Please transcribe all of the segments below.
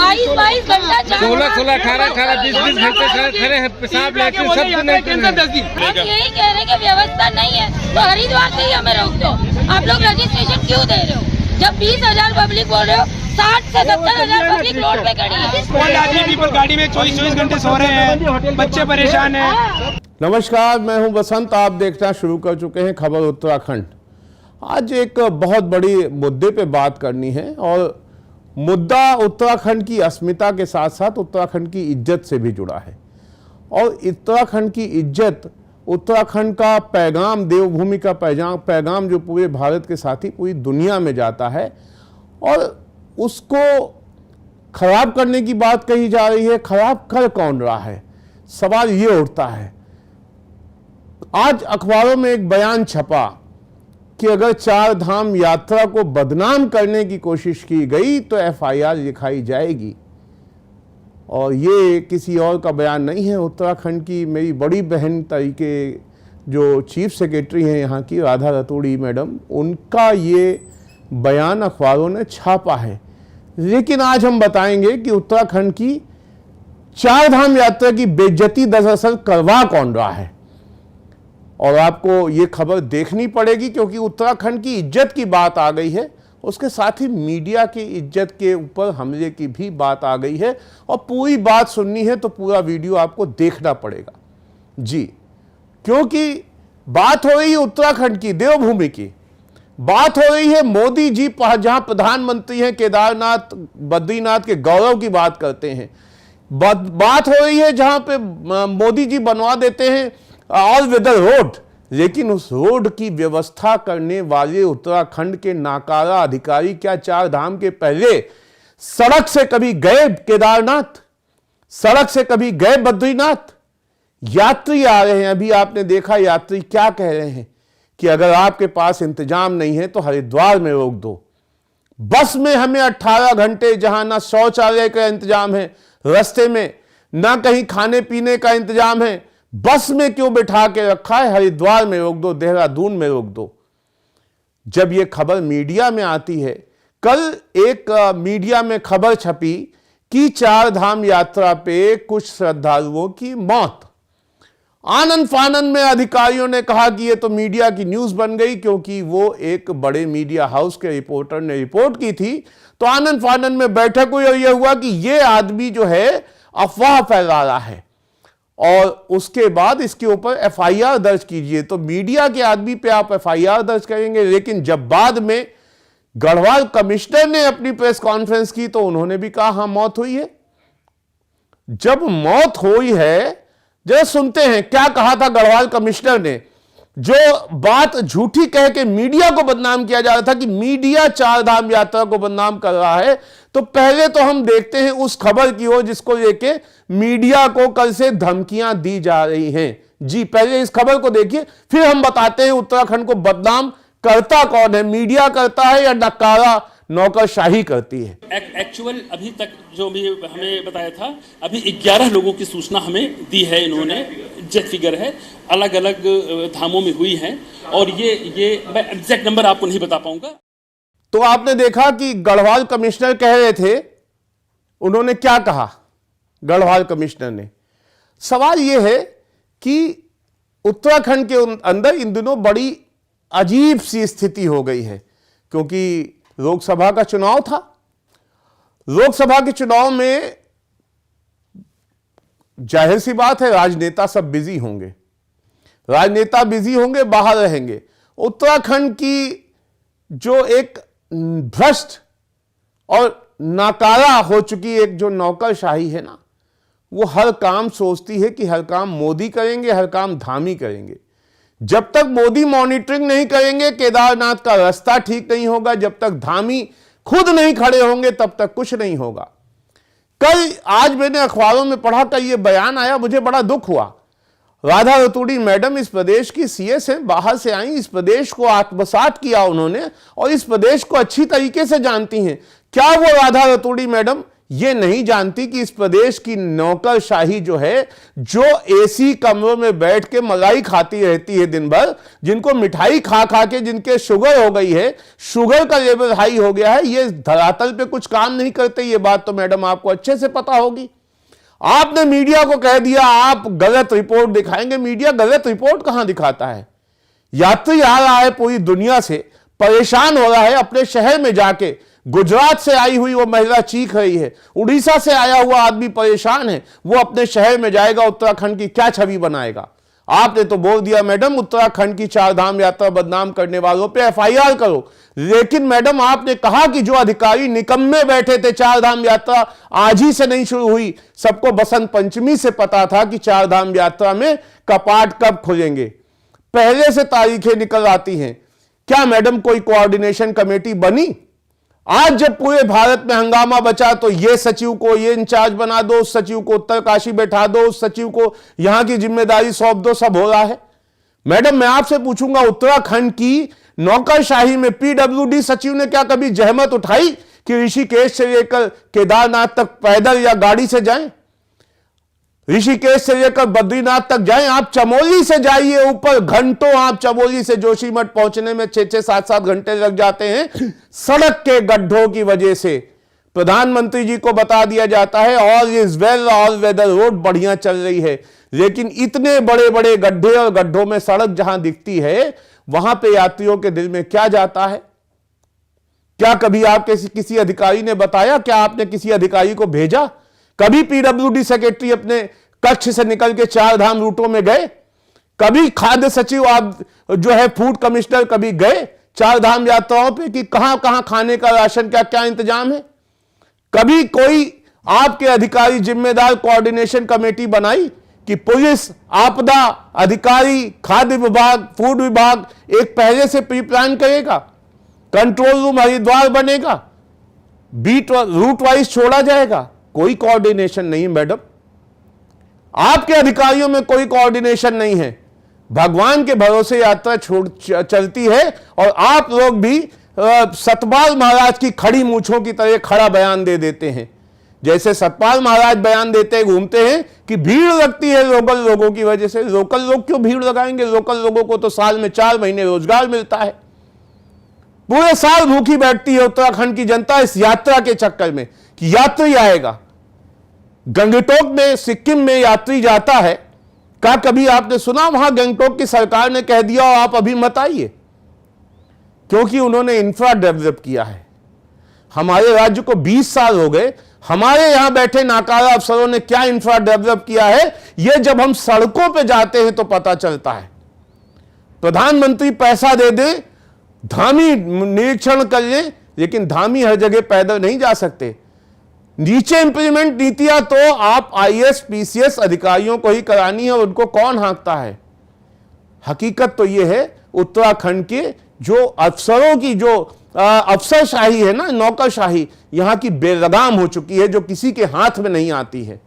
22 घंटा 16, 18, 20 घंटे खड़े हैं, पेशाब लैट्रिन सब हम यही कह रहे हैं कि व्यवस्था नहीं है तो हरिद्वार से ही हमें रोक दो। आप लोग रजिस्ट्रेशन क्यों दे रहे हो? जब 20,000 पब्लिक बोल रहे हो, 60 से 70,000 पब्लिक रोड पे खड़ी है। गाड़ी में 24 घंटे सो रहे हैं, बच्चे परेशान हैं। नमस्कार, मैं हूं बसंत। आप देखना शुरू कर चुके हैं खबर उत्तराखंड। आज एक बहुत बड़ी मुद्दे पे बात करनी है और मुद्दा उत्तराखंड की अस्मिता के साथ साथ उत्तराखंड की इज्जत से भी जुड़ा है। और उत्तराखंड की इज्जत, उत्तराखंड का पैगाम, देवभूमि का पैगाम जो पूरे भारत के साथ ही पूरी दुनिया में जाता है, और उसको खराब करने की बात कही जा रही है। खराब कर कौन रहा है, सवाल ये उठता है। आज अखबारों में एक बयान छपा कि अगर 4 धाम यात्रा को बदनाम करने की कोशिश की गई तो एफआईआर लिखाई जाएगी। और ये किसी और का बयान नहीं है, उत्तराखंड की मेरी बड़ी बहन तरीके जो चीफ सेक्रेटरी हैं यहाँ की, राधा रतूड़ी मैडम, उनका ये बयान अखबारों ने छापा है। लेकिन आज हम बताएंगे कि उत्तराखंड की 4 धाम यात्रा की बेइज्जती दरअसल करवा कौन रहा है। और आपको ये खबर देखनी पड़ेगी क्योंकि उत्तराखंड की इज्जत की बात आ गई है, उसके साथ ही मीडिया की इज्जत के ऊपर हमले की भी बात आ गई है। और पूरी बात सुननी है तो पूरा वीडियो आपको देखना पड़ेगा जी, क्योंकि बात हो रही है उत्तराखंड की देवभूमि की, बात हो रही है मोदी जी जहां प्रधानमंत्री हैं, केदारनाथ बद्रीनाथ के गौरव की बात करते हैं। बात हो रही है जहां पे मोदी जी बनवा देते हैं ऑल वेदर रोड, लेकिन उस रोड की व्यवस्था करने वाले उत्तराखंड के नाकारा अधिकारी क्या 4 धाम के पहले सड़क से कभी गए केदारनाथ, सड़क से कभी गए बद्रीनाथ? यात्री आ रहे हैं, अभी आपने देखा यात्री क्या कह रहे हैं कि अगर आपके पास इंतजाम नहीं है तो हरिद्वार में रोक दो। बस में हमें 18 घंटे, जहां ना शौचालय का इंतजाम है रास्ते में, ना कहीं खाने पीने का इंतजाम है, बस में क्यों बिठा के रखा है? हरिद्वार में रोक दो, देहरादून में रोक दो। जब यह खबर मीडिया में आती है, कल एक मीडिया में खबर छपी कि 4 धाम यात्रा पे कुछ श्रद्धालुओं की मौत। आनंद फानंद में अधिकारियों ने कहा कि यह तो मीडिया की न्यूज बन गई, क्योंकि वो एक बड़े मीडिया हाउस के रिपोर्टर ने रिपोर्ट की थी। तो आनंद फानंद में बैठक हुई और यह हुआ कि यह आदमी जो है अफवाह फैला रहा है और उसके बाद इसके ऊपर एफआईआर दर्ज कीजिए। तो मीडिया के आदमी पे आप एफआईआर दर्ज करेंगे, लेकिन जब बाद में गढ़वाल कमिश्नर ने अपनी प्रेस कॉन्फ्रेंस की तो उन्होंने भी कहा हां मौत हुई है। जब मौत हुई है, जरा सुनते हैं क्या कहा था गढ़वाल कमिश्नर ने। जो बात झूठी कह के मीडिया को बदनाम किया जा रहा था कि मीडिया 4 धाम यात्रा को बदनाम कर रहा है, तो पहले तो हम देखते हैं उस खबर की ओर जिसको लेके मीडिया को कल से धमकियां दी जा रही हैं। जी, पहले इस खबर को देखिए, फिर हम बताते हैं उत्तराखंड को बदनाम करता कौन है, मीडिया करता है या नकारा नौकरशाही करती है। एक्चुअल अभी तक जो भी हमें बताया था, अभी 11 लोगों की सूचना हमें दी है इन्होंने, एग्जैक्ट फिगर है, अलग अलग धामों में हुई है। और ये मैं एग्जैक्ट नंबर आपको नहीं बता पाऊंगा। तो आपने देखा कि गढ़वाल कमिश्नर कह रहे थे, उन्होंने क्या कहा गढ़वाल कमिश्नर ने? सवाल यह है कि उत्तराखंड के अंदर इन दिनों बड़ी अजीब सी स्थिति हो गई है, क्योंकि लोकसभा का चुनाव था। लोकसभा के चुनाव में जाहिर सी बात है राजनेता सब बिजी होंगे, राजनेता बिजी होंगे, बाहर रहेंगे। उत्तराखंड की जो एक भ्रष्ट और नाकारा हो चुकी एक जो नौकरशाही है ना, वो हर काम सोचती है कि हर काम मोदी करेंगे, हर काम धामी करेंगे। जब तक मोदी मॉनिटरिंग नहीं करेंगे, केदारनाथ का रास्ता ठीक नहीं होगा। जब तक धामी खुद नहीं खड़े होंगे, तब तक कुछ नहीं होगा। कल आज मैंने अखबारों में पढ़ा था, यह बयान आया, मुझे बड़ा दुख हुआ। राधा रतूड़ी मैडम इस प्रदेश की सीएस हैं, बाहर से आई, इस प्रदेश को आत्मसात किया उन्होंने और इस प्रदेश को अच्छी तरीके से जानती हैं। क्या वो राधा रतूड़ी मैडम ये नहीं जानती कि इस प्रदेश की नौकरशाही जो है, जो एसी कमरों में बैठ के मलाई खाती रहती है दिन भर, जिनको मिठाई खा खा के जिनके शुगर हो गई है, शुगर का लेवल हाई हो गया है, ये धरातल पे कुछ काम नहीं करते। ये बात तो मैडम आपको अच्छे से पता होगी। आपने मीडिया को कह दिया आप गलत रिपोर्ट दिखाएंगे। मीडिया गलत रिपोर्ट कहां दिखाता है? यात्री आ रहा है पूरी दुनिया से, परेशान हो रहा है, अपने शहर में जाके गुजरात से आई हुई वो महिला चीख रही है, उड़ीसा से आया हुआ आदमी परेशान है, वो अपने शहर में जाएगा, उत्तराखंड की क्या छवि बनाएगा? आपने तो बोल दिया मैडम उत्तराखंड की चार धाम यात्रा बदनाम करने वालों पे एफआईआर करो। लेकिन मैडम आपने कहा कि जो अधिकारी निकम्मे बैठे थे, चार धाम यात्रा आज ही से नहीं शुरू हुई, सबको बसंत पंचमी से पता था कि चार धाम यात्रा में कपाट कब खुलेंगे, पहले से तारीखें निकल आती हैं। क्या मैडम कोई कोऑर्डिनेशन कमेटी बनी? आज जब पूरे भारत में हंगामा बचा तो ये सचिव को ये इंचार्ज बना दो, उस सचिव को उत्तरकाशी बैठा दो, उस सचिव को यहां की जिम्मेदारी सौंप दो, सब हो रहा है। मैडम मैं आपसे पूछूंगा, उत्तराखंड की नौकरशाही में पीडब्ल्यूडी सचिव ने क्या कभी जहमत उठाई कि ऋषिकेश से लेकर केदारनाथ तक पैदल या गाड़ी से जाएं? ऋषिकेश से लेकर बद्रीनाथ तक जाएं? आप चमोली से जाइए ऊपर, घंटों आप चमोली से जोशीमठ पहुंचने में 6-6, 7-7 घंटे लग जाते हैं सड़क के गड्ढों की वजह से। प्रधानमंत्री जी को बता दिया जाता है all is well, all weather road बढ़िया चल रही है, लेकिन इतने बड़े बड़े गड्ढे और गड्ढों में सड़क जहां दिखती है, वहां पे यात्रियों के दिल में क्या जाता है? क्या कभी आपके किसी अधिकारी ने बताया? क्या आपने किसी अधिकारी को भेजा? कभी पीडब्ल्यूडी सेक्रेटरी अपने कक्ष से निकल के चार धाम रूटों में गए? कभी खाद्य सचिव आप जो है फूड कमिश्नर कभी गए चार धाम यात्राओं पे कि कहां कहां खाने का राशन क्या क्या इंतजाम है? कभी कोई आपके अधिकारी जिम्मेदार कोऑर्डिनेशन कमेटी बनाई कि पुलिस, आपदा अधिकारी, खाद्य विभाग, फूड विभाग एक पहले से प्री प्लान करेगा, कंट्रोल रूम हरिद्वार बनेगा, बीट रूट वाइज छोड़ा जाएगा? कोई कोऑर्डिनेशन नहीं मैडम, आपके अधिकारियों में कोई कोऑर्डिनेशन नहीं है। भगवान के भरोसे यात्रा चलती है और आप लोग भी सतपाल महाराज की खड़ी मूंछों की तरह खड़ा बयान दे देते हैं। जैसे सतपाल महाराज बयान देते घूमते हैं कि भीड़ लगती है लोकल लोगों की वजह से। लोकल लोग क्यों भीड़ लगाएंगे? लोकल लोगों को तो साल में 4 महीने रोजगार मिलता है, पूरे साल भूखी बैठती है उत्तराखंड की जनता इस यात्रा के चक्कर में कि यात्री आएगा। गंगटोक में, सिक्किम में यात्री जाता है, क्या कभी आपने सुना वहां गंगटोक की सरकार ने कह दिया आप अभी मत आइए? क्योंकि उन्होंने इंफ्रा डेवलप किया है। हमारे राज्य को 20 साल हो गए, हमारे यहां बैठे नाकारा अफसरों ने क्या इंफ्रा डेवलप किया है, यह जब हम सड़कों पे जाते हैं तो पता चलता है। प्रधानमंत्री पैसा दे दे, धामी निरीक्षण कर ले, लेकिन धामी हर जगह पैदल नहीं जा सकते। नीचे इंप्लीमेंट नीतियां तो आप आईएएस पीसीएस अधिकारियों को ही करानी है, और उनको कौन हाँकता है? हकीकत तो यह है उत्तराखंड के जो अफसरों की जो अफसरशाही है ना, नौकरशाही यहां की बेलगाम हो चुकी है, जो किसी के हाथ में नहीं आती है।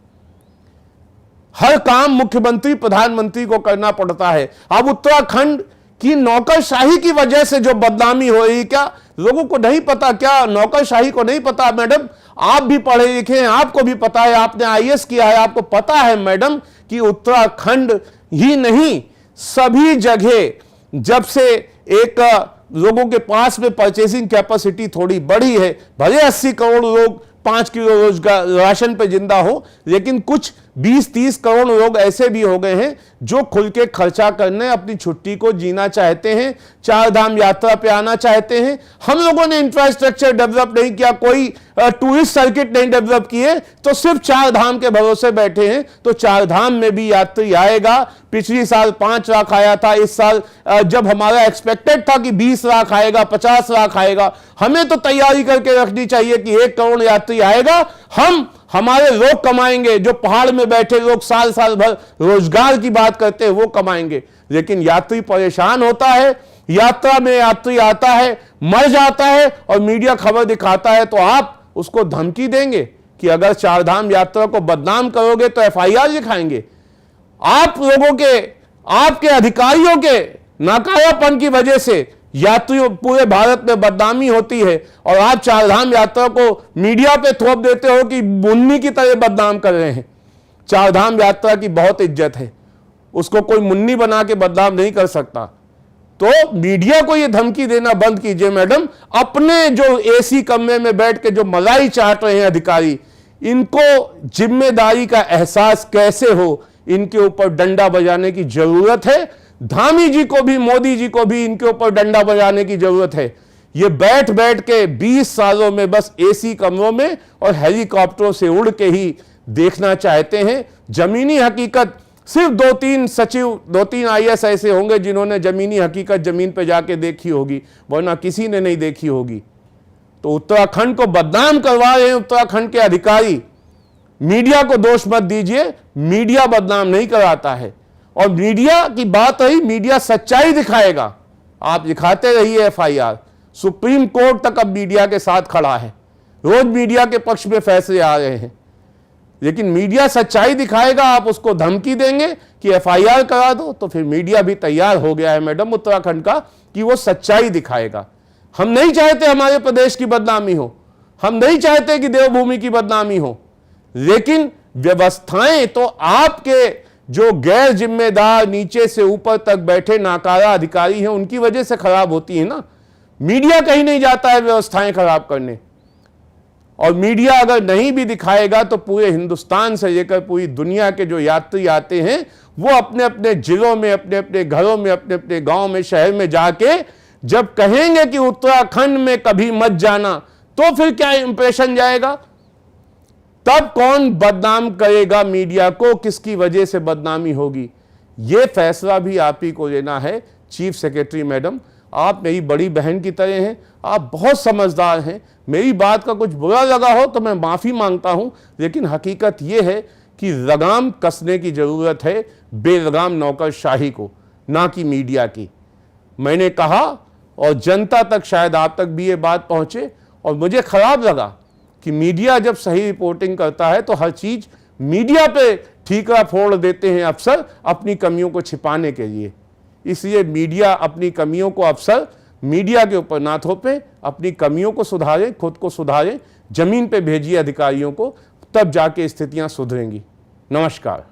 हर काम मुख्यमंत्री प्रधानमंत्री को करना पड़ता है। अब उत्तराखंड की नौकरशाही की वजह से जो बदनामी हो रही, क्या लोगों को नहीं पता? क्या नौकरशाही को नहीं पता? मैडम आप भी पढ़े लिखे हैं, आपको भी पता है, आपने आईएएस किया है, आपको पता है मैडम कि उत्तराखंड ही नहीं सभी जगह जब से एक लोगों के पास में परचेसिंग कैपेसिटी थोड़ी बढ़ी है, भले 80 करोड़ लोग 5 किलो रोजगार राशन पे जिंदा हो, लेकिन कुछ 20-30 करोड़ लोग ऐसे भी हो गए हैं जो खुल के खर्चा करने, अपनी छुट्टी को जीना चाहते हैं, चार धाम यात्रा पे आना चाहते हैं। हम लोगों ने इंफ्रास्ट्रक्चर डेवलप नहीं किया, कोई टूरिस्ट सर्किट नहीं डेवलप किए, तो सिर्फ चार धाम के भरोसे बैठे हैं। तो चार धाम में भी यात्री आएगा। पिछली साल 5 लाख आया था, इस साल जब हमारा एक्सपेक्टेड था कि 20 लाख आएगा, 50 लाख आएगा, हमें तो तैयारी करके रखनी चाहिए कि 1 करोड़ यात्री आएगा। हमारे लोग कमाएंगे, जो पहाड़ में बैठे लोग साल साल भर रोजगार की बात करते हैं वो कमाएंगे। लेकिन यात्री परेशान होता है, यात्रा में यात्री आता है, मर जाता है और मीडिया खबर दिखाता है, तो आप उसको धमकी देंगे कि अगर चार धाम यात्रा को बदनाम करोगे तो एफआईआर लिखाएंगे। आप लोगों के, आपके अधिकारियों के नाकारापन की वजह से यात्रियों पूरे भारत में बदनामी होती है और आप चारधाम यात्रा को मीडिया पे थोप देते हो कि मुन्नी की तरह बदनाम कर रहे हैं। चारधाम यात्रा की बहुत इज्जत है, उसको कोई मुन्नी बना के बदनाम नहीं कर सकता। तो मीडिया को यह धमकी देना बंद कीजिए मैडम। अपने जो एसी कमरे में बैठ के जो मलाई चाट रहे हैं अधिकारी, इनको जिम्मेदारी का एहसास कैसे हो, इनके ऊपर डंडा बजाने की जरूरत है। धामी जी को भी, मोदी जी को भी इनके ऊपर डंडा बजाने की जरूरत है। ये बैठ बैठ के 20 सालों में बस एसी कमरों में और हेलीकॉप्टरों से उड़ के ही देखना चाहते हैं। जमीनी हकीकत सिर्फ 2-3 सचिव, 2-3 IAS ऐसे होंगे जिन्होंने जमीनी हकीकत जमीन पे जाके देखी होगी, वरना किसी ने नहीं देखी होगी। तो उत्तराखंड को बदनाम करवा रहे हैं उत्तराखंड के अधिकारी। मीडिया को दोष मत दीजिए, मीडिया बदनाम नहीं कराता है। और मीडिया की बात रही, मीडिया सच्चाई दिखाएगा। आप दिखाते रहिए FIR। सुप्रीम कोर्ट तक अब मीडिया के साथ खड़ा है, रोज मीडिया के पक्ष में फैसले आ रहे हैं, लेकिन मीडिया सच्चाई दिखाएगा। आप उसको धमकी देंगे कि FIR करा दो, तो फिर मीडिया भी तैयार हो गया है मैडम उत्तराखंड का कि वो सच्चाई दिखाएगा। हम नहीं चाहते हमारे प्रदेश की बदनामी हो, हम नहीं चाहते कि देवभूमि की बदनामी हो, लेकिन व्यवस्थाएं तो आपके जो गैर जिम्मेदार नीचे से ऊपर तक बैठे नाकारा अधिकारी हैं उनकी वजह से खराब होती है ना। मीडिया कहीं नहीं जाता है व्यवस्थाएं खराब करने, और मीडिया अगर नहीं भी दिखाएगा तो पूरे हिंदुस्तान से लेकर पूरी दुनिया के जो यात्री आते हैं वो अपने अपने जिलों में, अपने अपने घरों में, अपने अपने गांव में, शहर में जाके जब कहेंगे कि उत्तराखंड में कभी मत जाना, तो फिर क्या इंप्रेशन जाएगा? तब कौन बदनाम करेगा मीडिया को, किसकी वजह से बदनामी होगी, यह फैसला भी आप ही को लेना है। चीफ सेक्रेटरी मैडम, आप मेरी बड़ी बहन की तरह हैं, आप बहुत समझदार हैं। मेरी बात का कुछ बुरा लगा हो तो मैं माफ़ी मांगता हूं, लेकिन हकीकत यह है कि लगाम कसने की ज़रूरत है बेलगाम नौकरशाही को, ना कि मीडिया की। मैंने कहा और जनता तक, शायद आप तक भी ये बात पहुंचे, और मुझे खराब लगा कि मीडिया जब सही रिपोर्टिंग करता है तो हर चीज़ मीडिया पे ठीकरा फोड़ देते हैं अफसर अपनी कमियों को छिपाने के लिए। इसलिए मीडिया अपनी कमियों को अफसर मीडिया के ऊपर ना थोपे, अपनी कमियों को सुधारें, खुद को सुधारें, जमीन पे भेजिए अधिकारियों को, तब जाके स्थितियां सुधरेंगी। नमस्कार।